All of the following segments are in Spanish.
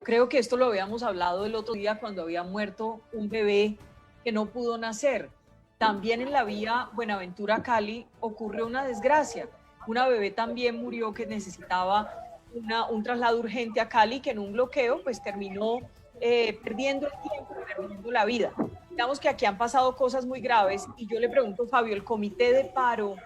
creo que esto lo habíamos hablado el otro día cuando había muerto un bebé que no pudo nacer. También en la vía Buenaventura-Cali ocurrió una desgracia. Una bebé también murió que necesitaba un traslado urgente a Cali, que en un bloqueo pues terminó perdiendo el tiempo, perdiendo la vida. Digamos que aquí han pasado cosas muy graves y yo le pregunto, Fabio, ¿el comité de paro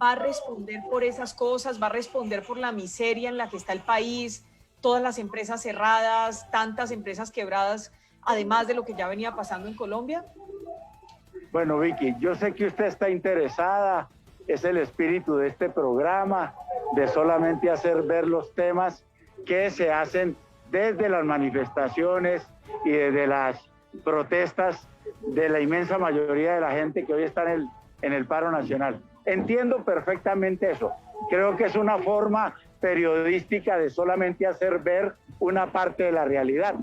va a responder por esas cosas? ¿Va a responder por la miseria en la que está el país? Todas las empresas cerradas, tantas empresas quebradas, además de lo que ya venía pasando en Colombia. Bueno, Vicky, yo sé que usted está interesada, es el espíritu de este programa, de solamente hacer ver los temas que se hacen desde las manifestaciones y desde las protestas de la inmensa mayoría de la gente que hoy está en el paro nacional. Entiendo perfectamente eso. Creo que es una forma periodística de solamente hacer ver una parte de la realidad.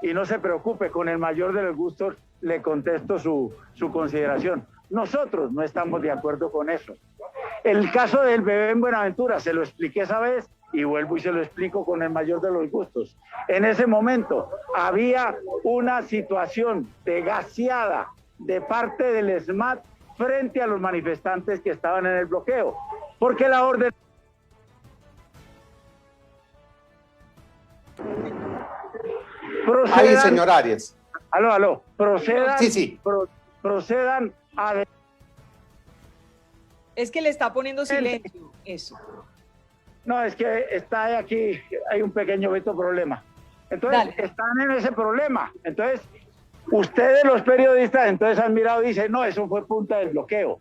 Y no se preocupe, con el mayor de los gustos le contesto su consideración. Nosotros no estamos de acuerdo con eso. El caso del bebé en Buenaventura, se lo expliqué esa vez y vuelvo y se lo explico con el mayor de los gustos. En ese momento había una situación desgraciada de parte del SMAT frente a los manifestantes que estaban en el bloqueo, porque la orden... Procedan, ahí, señor Arias. Aló. Procedan, sí. Procedan a... Es que le está poniendo silencio, eso. No, es que está aquí, hay un pequeño problema. Entonces, dale. Están en ese problema. Entonces, ustedes los periodistas, entonces han mirado y dicen, no, eso fue punta del bloqueo.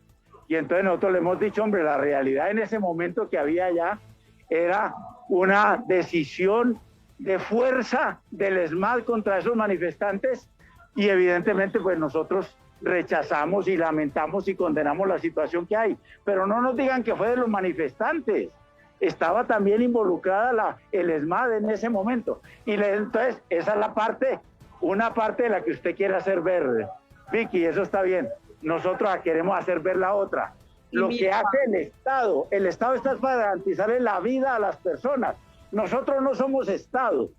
Y entonces nosotros le hemos dicho, hombre, la realidad en ese momento que había ya era una decisión de fuerza del SMAT contra esos manifestantes y evidentemente pues nosotros rechazamos y lamentamos y condenamos la situación que hay, pero no nos digan que fue de los manifestantes, estaba también involucrada el SMAT en ese momento y entonces esa es la parte, una parte de la que usted quiere hacer ver, Vicky, eso está bien, nosotros queremos hacer ver la otra. Lo que hace el Estado está para garantizarle la vida a las personas. Nosotros no somos Estado,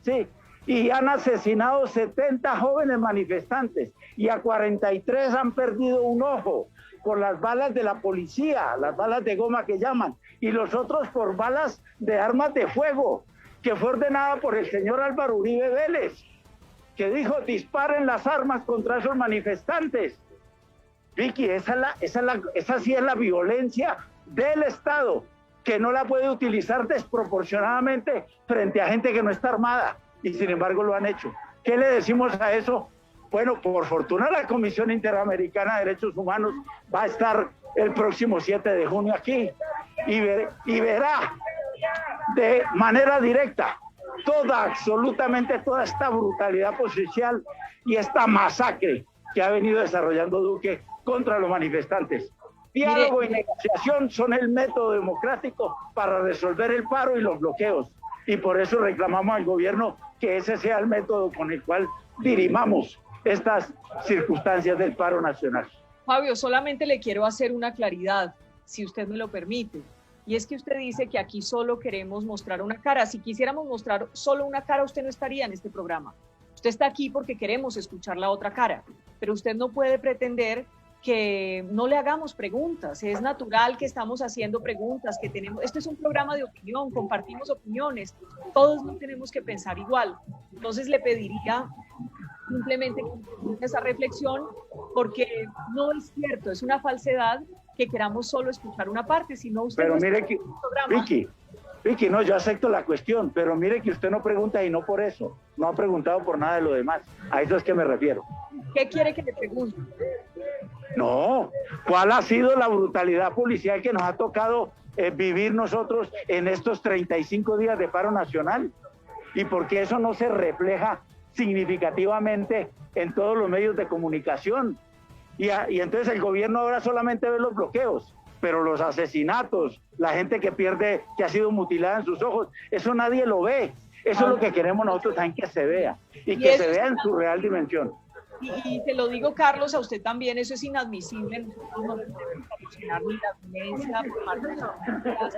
sí, y han asesinado 70 jóvenes manifestantes y a 43 han perdido un ojo con las balas de la policía, las balas de goma que llaman, y los otros por balas de armas de fuego, que fue ordenada por el señor Álvaro Uribe Vélez, que dijo, disparen las armas contra esos manifestantes. Vicky, esa sí es la violencia del Estado, que no la puede utilizar desproporcionadamente frente a gente que no está armada, y sin embargo lo han hecho. ¿Qué le decimos a eso? Bueno, por fortuna la Comisión Interamericana de Derechos Humanos va a estar el próximo 7 de junio aquí, y verá de manera directa absolutamente toda esta brutalidad policial y esta masacre que ha venido desarrollando Duque contra los manifestantes. Diálogo y negociación son el método democrático para resolver el paro y los bloqueos. Y por eso reclamamos al gobierno que ese sea el método con el cual dirimamos estas circunstancias del paro nacional. Fabio, solamente le quiero hacer una claridad, si usted me lo permite. Y es que usted dice que aquí solo queremos mostrar una cara. Si quisiéramos mostrar solo una cara, usted no estaría en este programa. Usted está aquí porque queremos escuchar la otra cara. Pero usted no puede pretender que no le hagamos preguntas. Es natural que estamos haciendo preguntas, que tenemos, este es un programa de opinión, compartimos opiniones, todos no tenemos que pensar igual. Entonces le pediría simplemente esa reflexión, porque no es cierto, es una falsedad que queramos solo escuchar una parte, sino usted... Pero mire que, Vicky, no, yo acepto la cuestión, pero mire que usted no pregunta y no por eso, no ha preguntado por nada de lo demás, a eso es que me refiero. ¿Qué quiere que le pregunte? No, ¿cuál ha sido la brutalidad policial que nos ha tocado vivir nosotros en estos 35 días de paro nacional? ¿Y por qué eso no se refleja significativamente en todos los medios de comunicación? Y entonces el gobierno ahora solamente ve los bloqueos, pero los asesinatos, la gente que pierde, que ha sido mutilada en sus ojos, eso nadie lo ve. Eso es lo que queremos nosotros también, que se vea, y que se vea en su real dimensión. Y te lo digo, Carlos, a usted también, eso es inadmisible. Nosotros no debemos promocionar ni la violencia por parte de las personas,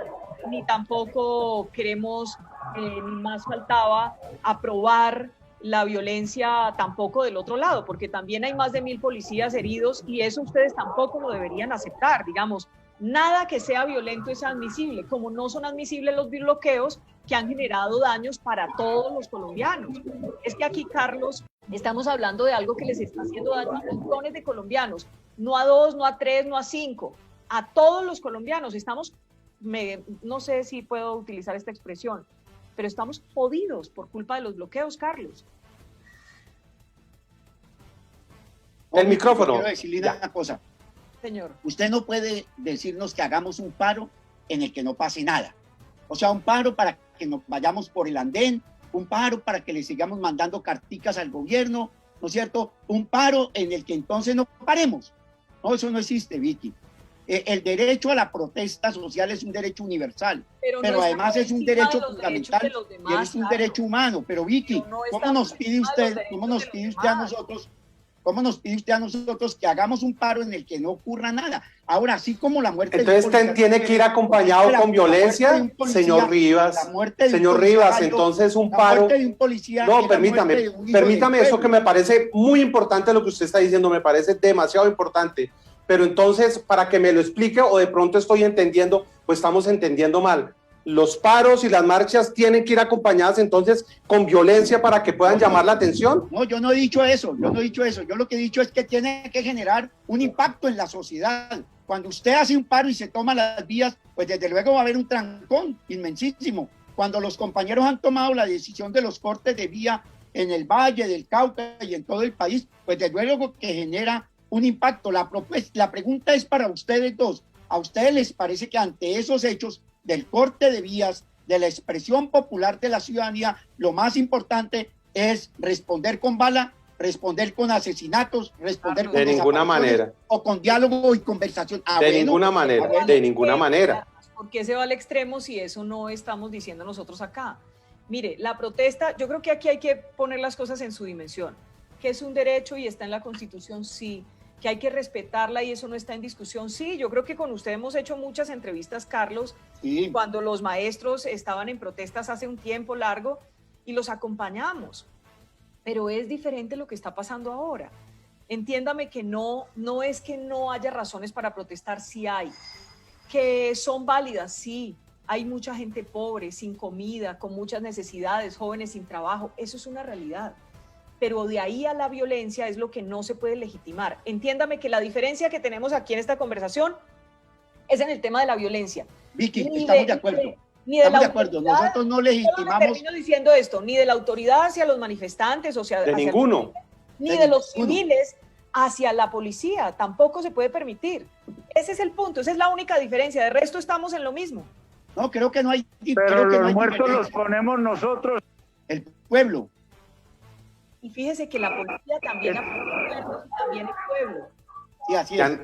ni tampoco queremos ni más faltaba aprobar la violencia tampoco del otro lado, porque también hay más de 1000 policías heridos y eso ustedes tampoco lo deberían aceptar, digamos. Nada que sea violento es admisible, como no son admisibles los bloqueos que han generado daños para todos los colombianos. Es que aquí, Carlos, estamos hablando de algo que les está haciendo daño a millones de colombianos, no a 2, no a 3, no a 5, a todos los colombianos. Estamos, no sé si puedo utilizar esta expresión, pero estamos jodidos por culpa de los bloqueos, Carlos. El micrófono. Quiero decirle una cosa. Señor. Usted no puede decirnos que hagamos un paro en el que no pase nada. O sea, un paro para que nos vayamos por el andén, un paro para que le sigamos mandando carticas al gobierno, ¿no es cierto? Un paro en el que entonces no paremos. No, eso no existe, Vicky. El derecho a la protesta social es un derecho universal, pero además es un derecho fundamental y es un derecho humano. Pero Vicky, ¿cómo nos pide usted a nosotros que hagamos un paro en el que no ocurra nada? Ahora, así como la muerte... Entonces tiene que ir acompañado con violencia, señor Rivas. Señor Rivas, entonces un paro... No, permítame eso que me parece muy importante lo que usted está diciendo, me parece demasiado importante. Pero entonces, para que me lo explique, o de pronto estoy entendiendo, o estamos entendiendo mal. Los paros y las marchas tienen que ir acompañadas entonces con violencia para que puedan llamar la atención. No, yo no he dicho eso, Yo lo que he dicho es que tiene que generar un impacto en la sociedad. Cuando usted hace un paro y se toma las vías, pues desde luego va a haber un trancón inmensísimo. Cuando los compañeros han tomado la decisión de los cortes de vía en el Valle del Cauca y en todo el país, pues desde luego que genera un impacto. La pregunta es para ustedes dos. ¿A ustedes les parece que ante esos hechos del corte de vías, de la expresión popular de la ciudadanía, lo más importante es responder con bala, responder con asesinatos, responder con de ninguna manera, o con diálogo y conversación? Ninguna manera. ¿Por qué se va al extremo si eso no estamos diciendo nosotros acá? Mire, la protesta, yo creo que aquí hay que poner las cosas en su dimensión. Que es un derecho y está en la Constitución, sí. Que hay que respetarla y eso no está en discusión, sí. Yo creo que con usted hemos hecho muchas entrevistas, Carlos, sí, cuando los maestros estaban en protestas hace un tiempo largo y los acompañamos. Pero es diferente lo que está pasando ahora. Entiéndame que no es que no haya razones para protestar, sí hay. Que son válidas, sí. Hay mucha gente pobre, sin comida, con muchas necesidades, jóvenes sin trabajo. Eso es una realidad. Pero de ahí a la violencia es lo que no se puede legitimar. Entiéndame que la diferencia que tenemos aquí en esta conversación es en el tema de la violencia. Vicky, estamos de acuerdo. Estamos de acuerdo. Nosotros no legitimamos... Termino diciendo esto, ni de la autoridad hacia los manifestantes, o sea, de ninguno. Ni de los civiles hacia la policía. Tampoco se puede permitir. Ese es el punto, esa es la única diferencia. De resto estamos en lo mismo. No, creo que no hay... Pero los muertos los ponemos nosotros. El pueblo. Y fíjese que la policía también también el pueblo. Sí, así es.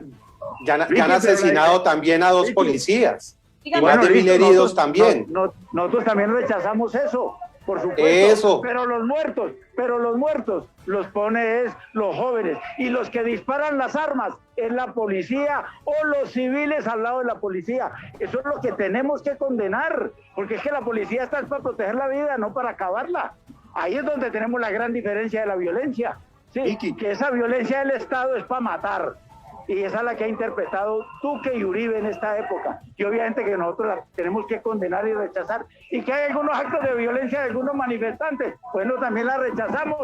Ya han asesinado también a 2 policías. Y más de 1000 heridos también. Nosotros también rechazamos eso, por supuesto. Eso. Pero los muertos los pone es los jóvenes. Y los que disparan las armas es la policía o los civiles al lado de la policía. Eso es lo que tenemos que condenar. Porque es que la policía está para proteger la vida, no para acabarla. Ahí es donde tenemos la gran diferencia de la violencia. Sí, que esa violencia del Estado es para matar. Y esa es la que ha interpretado Duque y Uribe en esta época. Y obviamente que nosotros la tenemos que condenar y rechazar. Y que hay algunos actos de violencia de algunos manifestantes, bueno, también la rechazamos.